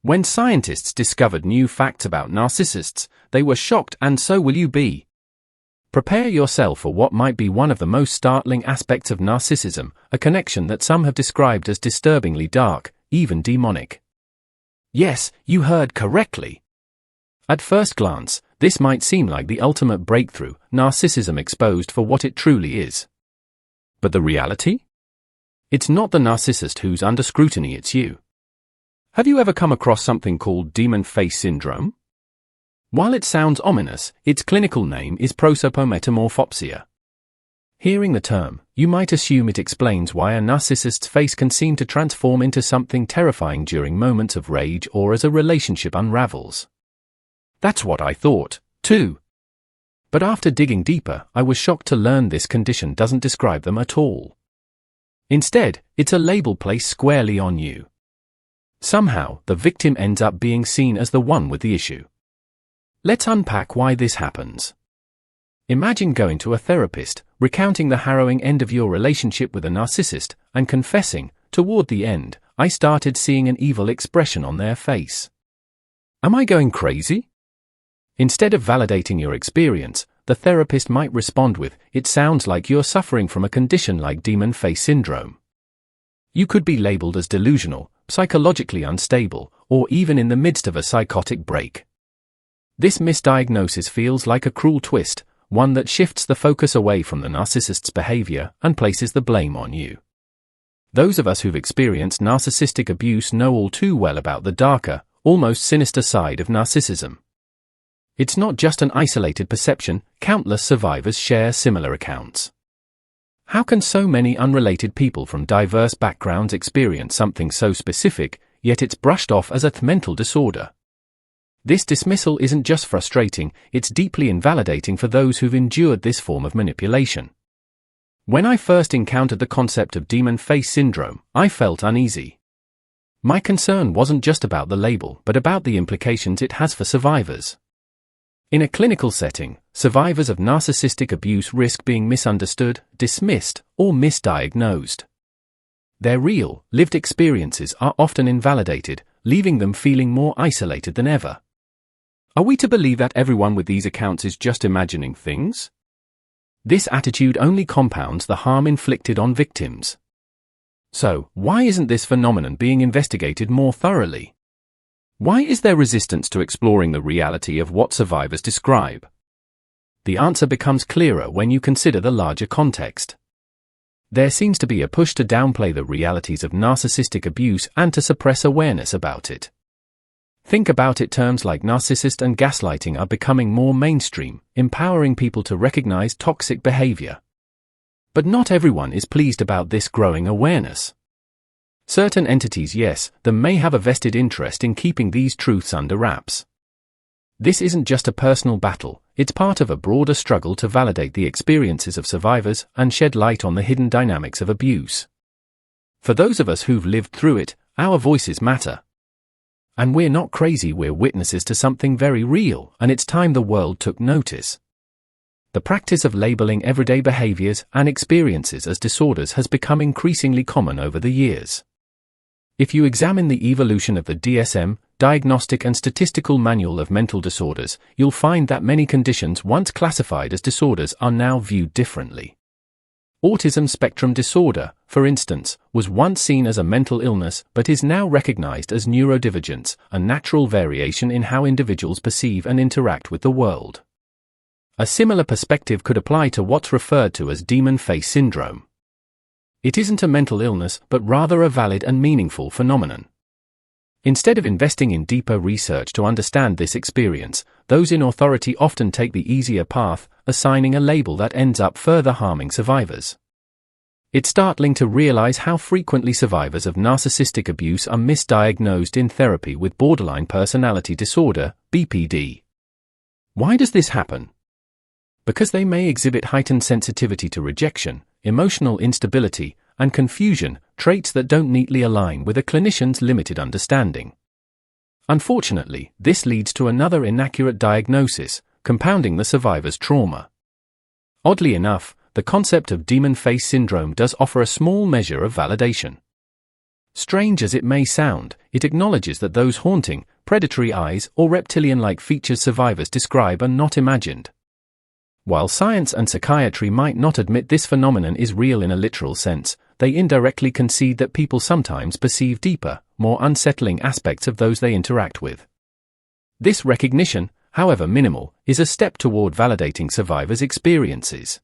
When scientists discovered new facts about narcissists, they were shocked, and so will you be. Prepare yourself for what might be one of the most startling aspects of narcissism, a connection that some have described as disturbingly dark, even demonic. Yes, you heard correctly. At first glance, this might seem like the ultimate breakthrough, narcissism exposed for what it truly is. But the reality? It's not the narcissist who's under scrutiny, it's you. Have you ever come across something called demon face syndrome? While it sounds ominous, its clinical name is prosopometamorphopsia. Hearing the term, you might assume it explains why a narcissist's face can seem to transform into something terrifying during moments of rage or as a relationship unravels. That's what I thought, too. But after digging deeper, I was shocked to learn this condition doesn't describe them at all. Instead, it's a label placed squarely on you. Somehow, the victim ends up being seen as the one with the issue. Let's unpack why this happens. Imagine going to a therapist, recounting the harrowing end of your relationship with a narcissist, and confessing, toward the end, I started seeing an evil expression on their face. Am I going crazy? Instead of validating your experience, the therapist might respond with, it sounds like you're suffering from a condition like demon face syndrome. You could be labeled as delusional, psychologically unstable, or even in the midst of a psychotic break. This misdiagnosis feels like a cruel twist, one that shifts the focus away from the narcissist's behavior and places the blame on you. Those of us who've experienced narcissistic abuse know all too well about the darker, almost sinister side of narcissism. It's not just an isolated perception, countless survivors share similar accounts. How can so many unrelated people from diverse backgrounds experience something so specific, yet it's brushed off as a mental disorder? This dismissal isn't just frustrating, it's deeply invalidating for those who've endured this form of manipulation. When I first encountered the concept of demon face syndrome, I felt uneasy. My concern wasn't just about the label, but about the implications it has for survivors. In a clinical setting, survivors of narcissistic abuse risk being misunderstood, dismissed, or misdiagnosed. Their real, lived experiences are often invalidated, leaving them feeling more isolated than ever. Are we to believe that everyone with these accounts is just imagining things? This attitude only compounds the harm inflicted on victims. So, why isn't this phenomenon being investigated more thoroughly? Why is there resistance to exploring the reality of what survivors describe? The answer becomes clearer when you consider the larger context. There seems to be a push to downplay the realities of narcissistic abuse and to suppress awareness about it. Think about it, terms like narcissist and gaslighting are becoming more mainstream, empowering people to recognize toxic behavior. But not everyone is pleased about this growing awareness. Certain entities, yes, them may have a vested interest in keeping these truths under wraps. This isn't just a personal battle, it's part of a broader struggle to validate the experiences of survivors and shed light on the hidden dynamics of abuse. For those of us who've lived through it, our voices matter. And we're not crazy, we're witnesses to something very real, and it's time the world took notice. The practice of labeling everyday behaviors and experiences as disorders has become increasingly common over the years. If you examine the evolution of the DSM, Diagnostic and Statistical Manual of Mental Disorders, you'll find that many conditions once classified as disorders are now viewed differently. Autism spectrum disorder, for instance, was once seen as a mental illness but is now recognized as neurodivergence, a natural variation in how individuals perceive and interact with the world. A similar perspective could apply to what's referred to as demon face syndrome. It isn't a mental illness, but rather a valid and meaningful phenomenon. Instead of investing in deeper research to understand this experience, those in authority often take the easier path, assigning a label that ends up further harming survivors. It's startling to realize how frequently survivors of narcissistic abuse are misdiagnosed in therapy with borderline personality disorder, BPD. Why does this happen? Because they may exhibit heightened sensitivity to rejection, emotional instability, and confusion, traits that don't neatly align with a clinician's limited understanding. Unfortunately, this leads to another inaccurate diagnosis, compounding the survivor's trauma. Oddly enough, the concept of demon face syndrome does offer a small measure of validation. Strange as it may sound, it acknowledges that those haunting, predatory eyes or reptilian-like features survivors describe are not imagined. While science and psychiatry might not admit this phenomenon is real in a literal sense, they indirectly concede that people sometimes perceive deeper, more unsettling aspects of those they interact with. This recognition, however minimal, is a step toward validating survivors' experiences.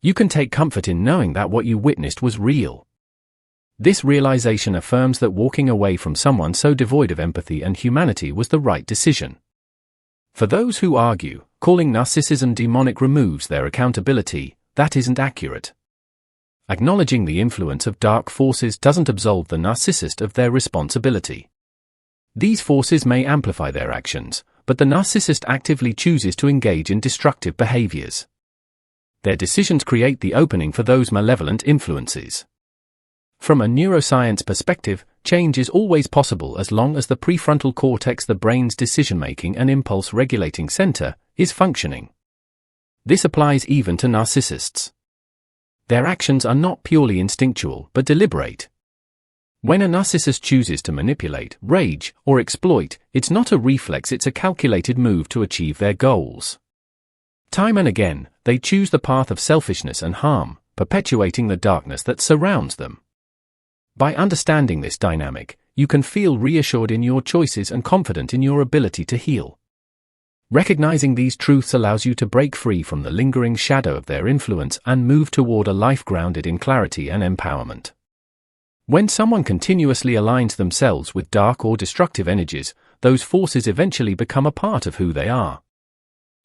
You can take comfort in knowing that what you witnessed was real. This realization affirms that walking away from someone so devoid of empathy and humanity was the right decision. For those who argue, calling narcissism demonic removes their accountability, that isn't accurate. Acknowledging the influence of dark forces doesn't absolve the narcissist of their responsibility. These forces may amplify their actions, but the narcissist actively chooses to engage in destructive behaviors. Their decisions create the opening for those malevolent influences. From a neuroscience perspective, change is always possible as long as the prefrontal cortex, the brain's decision-making and impulse-regulating center, is functioning. This applies even to narcissists. Their actions are not purely instinctual but deliberate. When a narcissist chooses to manipulate, rage, or exploit, it's not a reflex, it's a calculated move to achieve their goals. Time and again, they choose the path of selfishness and harm, perpetuating the darkness that surrounds them. By understanding this dynamic, you can feel reassured in your choices and confident in your ability to heal. Recognizing these truths allows you to break free from the lingering shadow of their influence and move toward a life grounded in clarity and empowerment. When someone continuously aligns themselves with dark or destructive energies, those forces eventually become a part of who they are.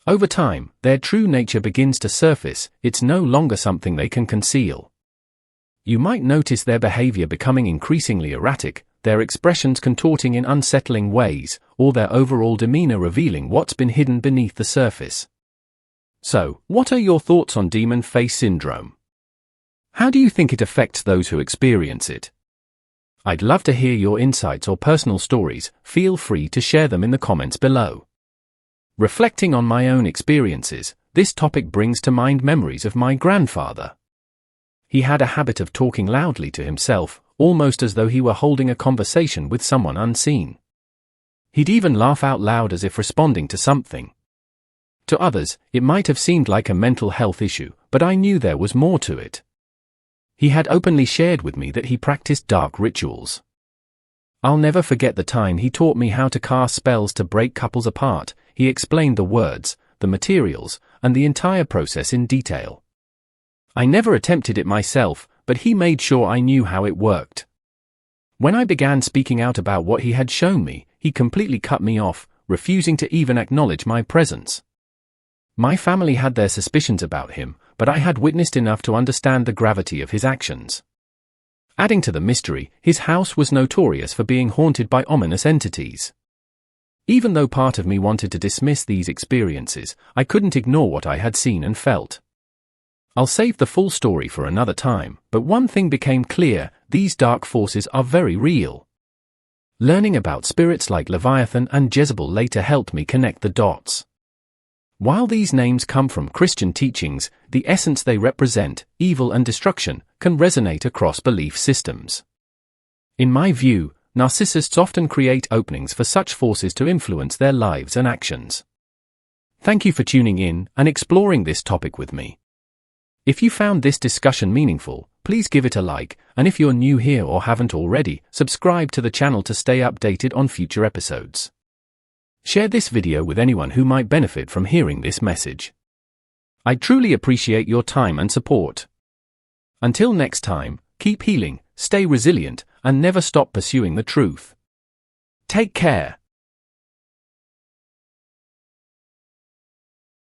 Over time, their true nature begins to surface, it's no longer something they can conceal. You might notice their behavior becoming increasingly erratic, their expressions contorting in unsettling ways, or their overall demeanor revealing what's been hidden beneath the surface. So, what are your thoughts on demon face syndrome? How do you think it affects those who experience it? I'd love to hear your insights or personal stories. Feel free to share them in the comments below. Reflecting on my own experiences, this topic brings to mind memories of my grandfather. He had a habit of talking loudly to himself, almost as though he were holding a conversation with someone unseen. He'd even laugh out loud as if responding to something. To others, it might have seemed like a mental health issue, but I knew there was more to it. He had openly shared with me that he practiced dark rituals. I'll never forget the time he taught me how to cast spells to break couples apart. He explained the words, the materials, and the entire process in detail. I never attempted it myself, but he made sure I knew how it worked. When I began speaking out about what he had shown me, he completely cut me off, refusing to even acknowledge my presence. My family had their suspicions about him, but I had witnessed enough to understand the gravity of his actions. Adding to the mystery, his house was notorious for being haunted by ominous entities. Even though part of me wanted to dismiss these experiences, I couldn't ignore what I had seen and felt. I'll save the full story for another time, but one thing became clear: these dark forces are very real. Learning about spirits like Leviathan and Jezebel later helped me connect the dots. While these names come from Christian teachings, the essence they represent, evil and destruction, can resonate across belief systems. In my view, narcissists often create openings for such forces to influence their lives and actions. Thank you for tuning in and exploring this topic with me. If you found this discussion meaningful, please give it a like, and if you're new here or haven't already, subscribe to the channel to stay updated on future episodes. Share this video with anyone who might benefit from hearing this message. I truly appreciate your time and support. Until next time, keep healing, stay resilient, and never stop pursuing the truth. Take care.